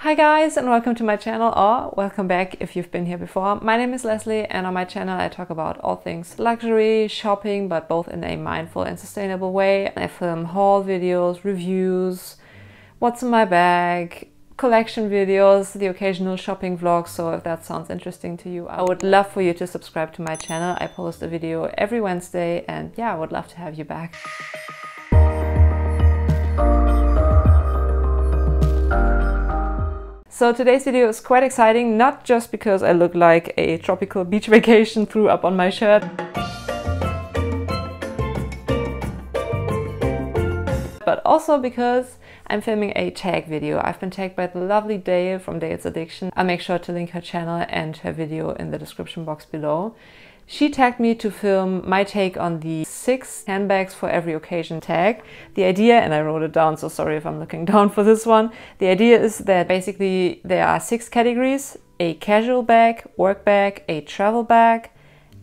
Hi guys, and welcome to my channel, or welcome back if you've been here before. My name is Leslie, and on my channel I talk about all things luxury, shopping, but both in a mindful and sustainable way. I film haul videos, reviews, what's in my bag, collection videos, the occasional shopping vlog. So if that sounds interesting to you, I would love for you to subscribe to my channel. I post a video every Wednesday, and yeah, I would love to have you back. So today's video is quite exciting, not just because I look like a tropical beach vacation threw up on my shirt, but also because I'm filming a tag video. I've been tagged by the lovely Dayle from Dayle's Addiction. I'll make sure to link her channel and her video in the description box below. She tagged me to film my take on the 6 handbags for every occasion tag. The idea, and I wrote it down, so sorry if I'm looking down for this one. The idea is that basically there are 6 categories: a casual bag, work bag, a travel bag,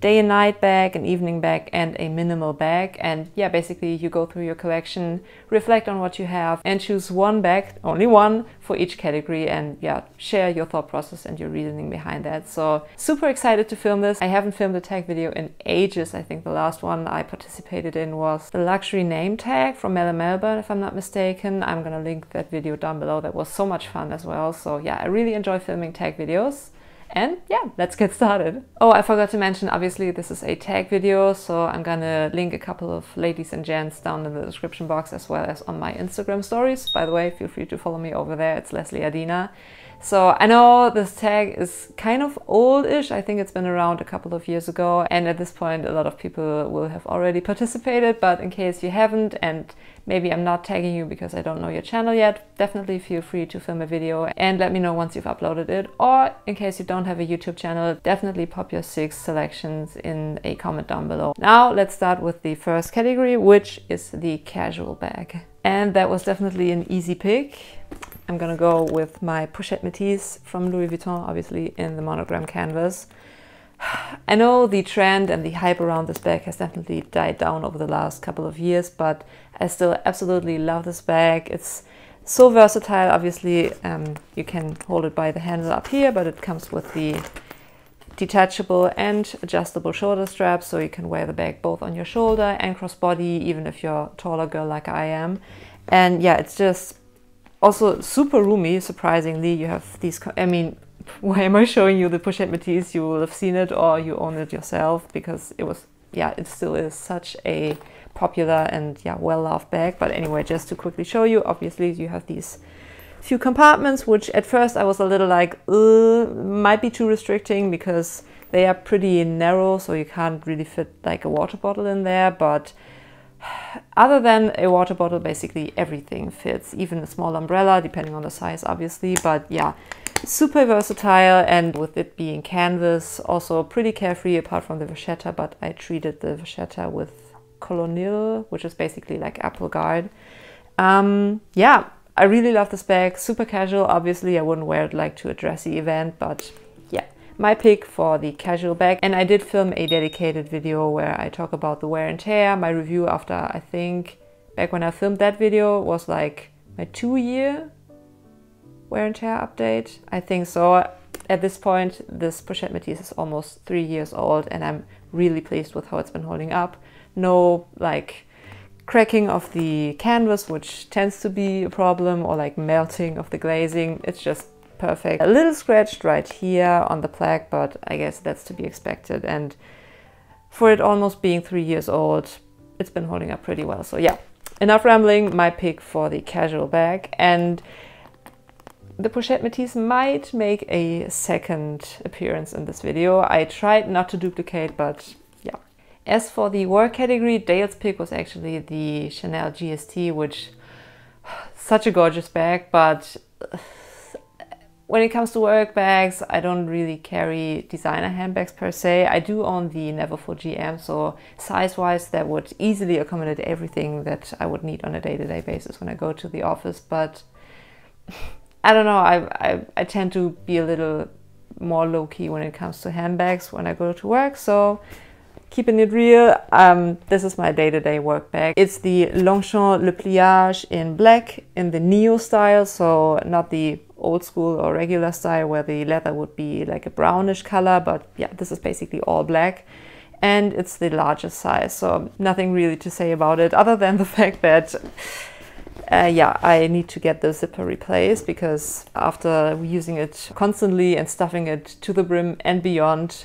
day and night bag, an evening bag, and a minimal bag. And yeah, basically you go through your collection, reflect on what you have, and choose one bag, only one, for each category, and yeah, share your thought process and your reasoning behind that. So super excited to film this. I haven't filmed a tag video in ages. I think the last one I participated in was the luxury name tag from Melbourne, if I'm not mistaken. I'm gonna link that video down below. That was so much fun as well. So yeah, I really enjoy filming tag videos. And yeah, let's get started. Oh, I forgot to mention, obviously this is a tag video, so I'm gonna link a couple of ladies and gents down in the description box, as well as on my Instagram stories. By the way, feel free to follow me over there. It's Lesley Adina. So I know this tag is kind of old-ish. I think it's been around a couple of years ago, and at this point a lot of people will have already participated, but in case you haven't, and maybe I'm not tagging you because I don't know your channel yet, definitely feel free to film a video and let me know once you've uploaded it. Or in case you don't have a YouTube channel, definitely pop your 6 selections in a comment down below. Now let's start with the first category, which is the casual bag. And that was definitely an easy pick. I'm gonna go with my Pochette Metis from Louis Vuitton, obviously in the monogram canvas. I know the trend and the hype around this bag has definitely died down over the last couple of years, but I still absolutely love this bag. It's so versatile. Obviously, you can hold it by the handle up here, but it comes with the detachable and adjustable shoulder straps, so you can wear the bag both on your shoulder and crossbody, even if you're a taller girl like I am. And yeah, it's just also super roomy, surprisingly. You have these, I mean, why am I showing you the Pochette Metis? You will have seen it or you own it yourself, because it was, yeah, it still is such a popular and yeah, well-loved bag. But anyway, just to quickly show you, obviously you have these few compartments, which at first I was a little like, might be too restricting because they are pretty narrow, so you can't really fit like a water bottle in there. But other than a water bottle, basically everything fits, even a small umbrella, depending on the size, obviously. But yeah, super versatile, and with it being canvas, also pretty carefree apart from the vachetta, but I treated the vachetta with colonel, which is basically like apple guard. Yeah, I really love this bag. Super casual. Obviously I wouldn't wear it like to a dressy event, but yeah, my pick for the casual bag. And I did film a dedicated video where I talk about the wear and tear. My review after, I think back when I filmed that video, was like my 2-year wear and tear update. I think so. At this point, this Pochette Metis is almost 3 years old, and I'm really pleased with how it's been holding up. No like cracking of the canvas, which tends to be a problem, or like melting of the glazing. It's just perfect. A little scratched right here on the plaque, but I guess that's to be expected. And for it almost being 3 years old, it's been holding up pretty well. So yeah, enough rambling. My pick for the casual bag. And the Pochette Metis might make a second appearance in this video. I tried not to duplicate, but yeah. As for the work category, Dayle's pick was actually the Chanel GST, which such a gorgeous bag, but when it comes to work bags, I don't really carry designer handbags per se. I do own the Neverfull GM, so size-wise that would easily accommodate everything that I would need on a day-to-day basis when I go to the office. But I don't know, I tend to be a little more low-key when it comes to handbags when I go to work, so keeping it real, this is my day-to-day work bag. It's the Longchamp Le Pliage in black in the Neo style, so not the old school or regular style where the leather would be like a brownish color, but yeah, this is basically all black. And it's the largest size, so nothing really to say about it other than the fact that yeah, I need to get the zipper replaced, because after using it constantly and stuffing it to the brim and beyond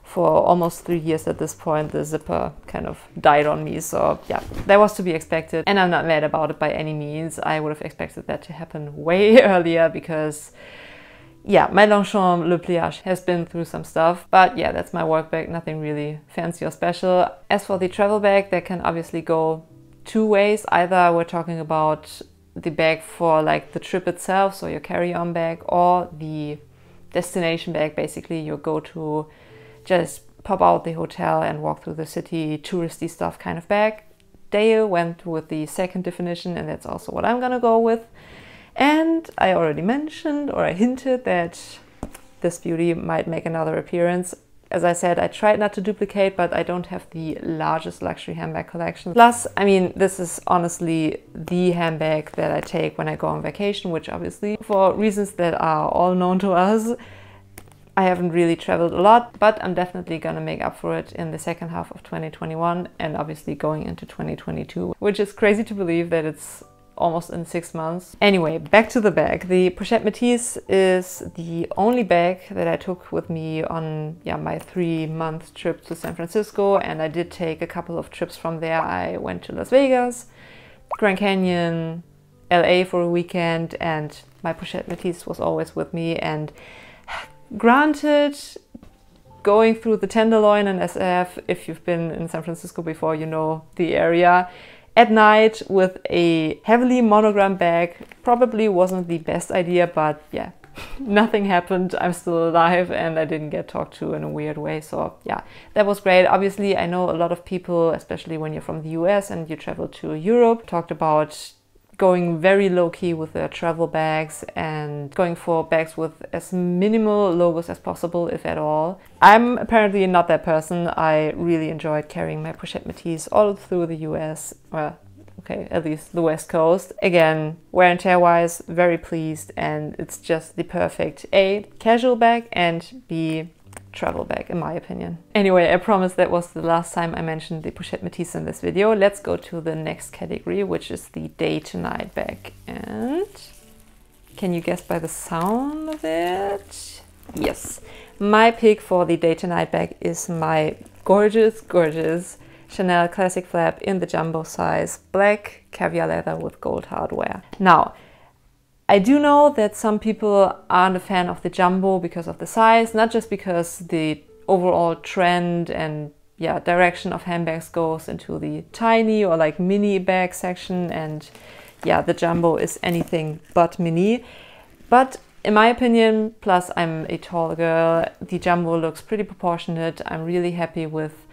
for almost 3 years at this point, the zipper kind of died on me. So yeah, that was to be expected, and I'm not mad about it by any means. I would have expected that to happen way earlier, because yeah, my Longchamp Le Pliage has been through some stuff. But yeah, that's my work bag, nothing really fancy or special. As for the travel bag, that can obviously go two ways. Either we're talking about the bag for like the trip itself, so your carry-on bag, or the destination bag, basically your go-to, just pop out the hotel and walk through the city, touristy stuff kind of bag. Dayle went with the second definition, and that's also what I'm gonna go with. And I already mentioned, or I hinted, that this beauty might make another appearance. As I said, I tried not to duplicate, but I don't have the largest luxury handbag collection. Plus, I mean, this is honestly the handbag that I take when I go on vacation, which obviously, for reasons that are all known to us, I haven't really traveled a lot, but I'm definitely gonna make up for it in the second half of 2021 and obviously going into 2022, which is crazy to believe that it's almost in 6 months. Anyway, back to the bag. The Pochette Metis is the only bag that I took with me on my 3-month trip to San Francisco, and I did take a couple of trips from there. I went to Las Vegas, Grand Canyon, LA for a weekend, and my Pochette Metis was always with me. And granted, going through the Tenderloin and SF, if you've been in San Francisco before, you know the area, at night with a heavily monogrammed bag probably wasn't the best idea, but yeah, nothing happened. I'm still alive and I didn't get talked to in a weird way. So yeah, that was great. Obviously, I know a lot of people, especially when you're from the US and you travel to Europe, talked about going very low-key with their travel bags and going for bags with as minimal logos as possible, if at all. I'm apparently not that person. I really enjoyed carrying my Pochette Metis all through the US, well, okay, at least the West Coast. Again, wear and tear wise, very pleased, and it's just the perfect A, casual bag, and B, travel bag, in my opinion. Anyway, I promise that was the last time I mentioned the Pochette Metis in this video. Let's go to the next category, which is the day to night bag. And can you guess by the sound of it? Yes, my pick for the day to night bag is my gorgeous, gorgeous Chanel Classic Flap in the jumbo size, black caviar leather with gold hardware. Now, I do know that some people aren't a fan of the jumbo because of the size, not just because the overall trend and direction of handbags goes into the tiny or like mini bag section, and yeah, the jumbo is anything but mini. But in my opinion, plus I'm a tall girl, the jumbo looks pretty proportionate. I'm really happy with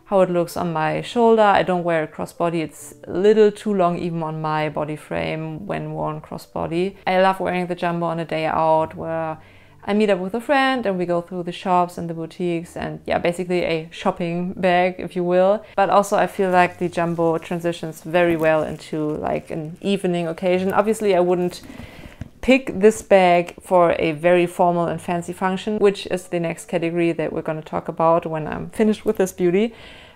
how it looks on my shoulder. I don't wear it crossbody. It's a little too long even on my body frame when worn crossbody. I love wearing the jumbo on a day out where I meet up with a friend and we go through the shops and the boutiques, and yeah, basically a shopping bag, if you will. But also I feel like the jumbo transitions very well into like an evening occasion. Obviously I wouldn't pick this bag for a very formal and fancy function, which is the next category that we're going to talk about when I'm finished with this beauty.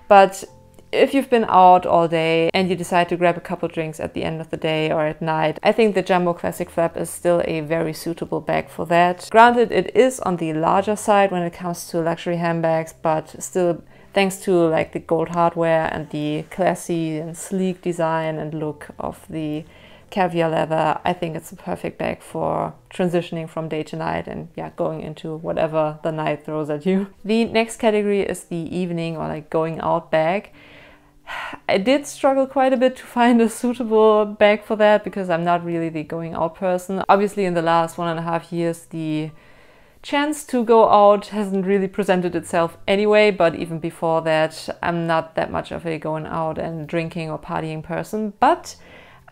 But if you've been out all day and you decide to grab a couple drinks at the end of the day or at night, I think the Jumbo Classic Flap is still a very suitable bag for that. Granted, it is on the larger side when it comes to luxury handbags, but still, thanks to like the gold hardware and the classy and sleek design and look of the caviar leather, I think it's a perfect bag for transitioning from day to night and yeah, going into whatever the night throws at you. The next category is the evening or like going out bag. I did struggle quite a bit to find a suitable bag for that because I'm not really the going out person. Obviously in the last 1.5 years the chance to go out hasn't really presented itself anyway, but even before that I'm not that much of a going out and drinking or partying person. But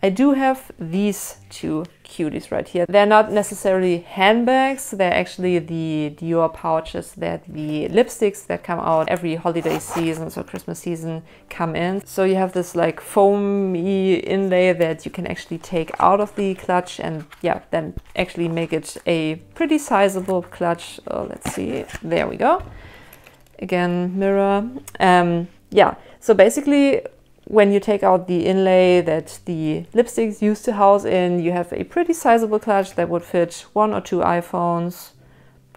I do have these two cuties right here. They're not necessarily handbags, they're actually the Dior pouches that the lipsticks that come out every holiday season, so Christmas season, come in. So you have this like foamy inlay that you can actually take out of the clutch and yeah, then actually make it a pretty sizable clutch. Oh, let's see, there we go. Again, mirror. Yeah, so basically when you take out the inlay that the lipsticks used to house in, you have a pretty sizable clutch that would fit 1 or 2 iPhones,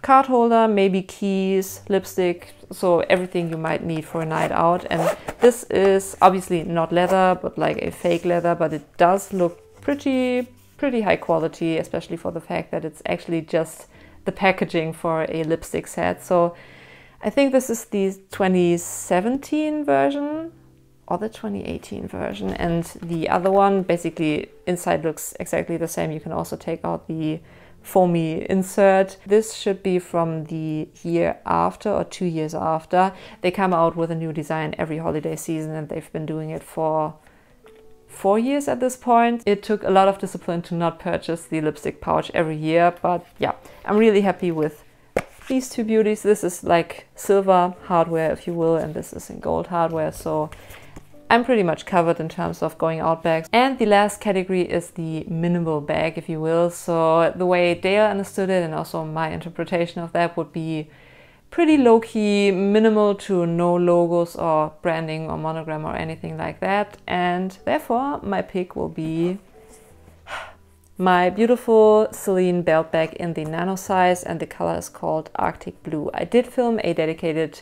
card holder, maybe keys, lipstick, so everything you might need for a night out. And this is obviously not leather, but like a fake leather, but it does look pretty high quality, especially for the fact that it's actually just the packaging for a lipstick set. So I think this is the 2017 version or the 2018 version, and the other one basically inside looks exactly the same. You can also take out the foamy insert. This should be from the year after or 2 years after. They come out with a new design every holiday season and they've been doing it for 4 years at this point. It took a lot of discipline to not purchase the lipstick pouch every year, but yeah, I'm really happy with these two beauties. This is like silver hardware, if you will, and this is in gold hardware, so I'm pretty much covered in terms of going out bags. And the last category is the minimal bag, if you will. So the way Dayle understood it, and also my interpretation of that, would be pretty low-key, minimal to no logos or branding or monogram or anything like that. And therefore my pick will be my beautiful Celine belt bag in the nano size, and the color is called Arctic Blue. I did film a dedicated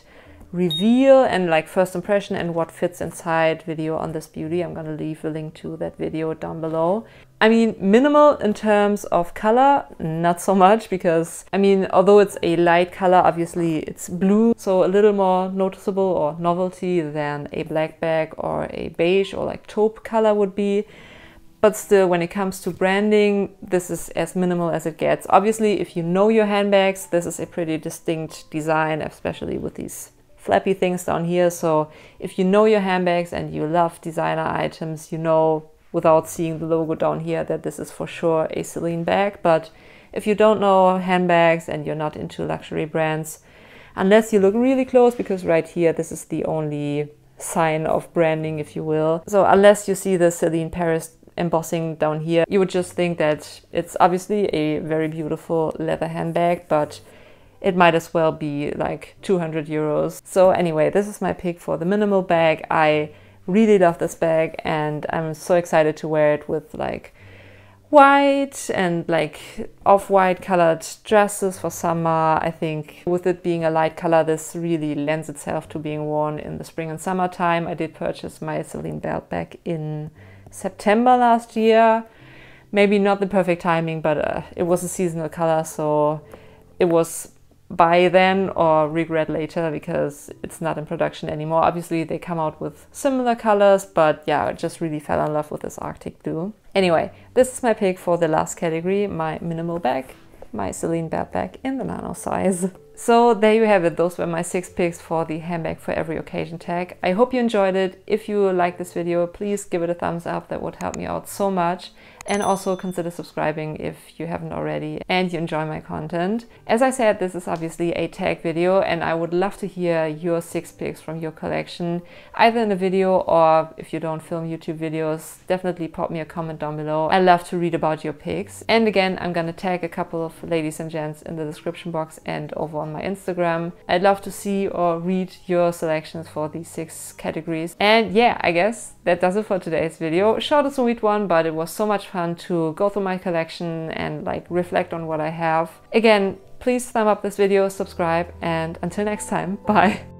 reveal and like first impression and what fits inside video on this beauty. I'm gonna leave a link to that video down below. I mean, minimal in terms of color, not so much, because I mean, although it's a light color, obviously it's blue, so a little more noticeable or novelty than a black bag or a beige or like taupe color would be. But still, when it comes to branding, this is as minimal as it gets. Obviously, if you know your handbags, this is a pretty distinct design, especially with these flappy things down here. So if you know your handbags and you love designer items, you know without seeing the logo down here that this is for sure a Celine bag. But if you don't know handbags and you're not into luxury brands, unless you look really close, because right here this is the only sign of branding, if you will. So unless you see the Celine Paris embossing down here, you would just think that it's obviously a very beautiful leather handbag, but it might as well be like 200 euros. So anyway, this is my pick for the minimal bag. I really love this bag and I'm so excited to wear it with like white and like off-white colored dresses for summer. I think with it being a light color, this really lends itself to being worn in the spring and summertime. I did purchase my Celine belt bag in September last year. Maybe not the perfect timing, but it was a seasonal color, so it was buy then or regret later because it's not in production anymore. Obviously they come out with similar colors, but yeah, I just really fell in love with this Arctic Blue. Anyway, this is my pick for the last category, my minimal bag, my Celine belt bag in the nano size. So there you have it. Those were my 6 picks for the handbag for every occasion tag. I hope you enjoyed it. If you like this video, please give it a thumbs up. That would help me out so much. And also consider subscribing if you haven't already and you enjoy my content. As I said, this is obviously a tag video and I would love to hear your 6 picks from your collection, either in a video or if you don't film YouTube videos, definitely pop me a comment down below. I love to read about your picks. And again, I'm gonna tag a couple of ladies and gents in the description box and over on my Instagram. I'd love to see or read your selections for these 6 categories. And yeah, I guess that does it for today's video. Short and sweet one, but it was so much fun to go through my collection and like reflect on what I have. Again, please thumb up this video, subscribe, and until next time, bye.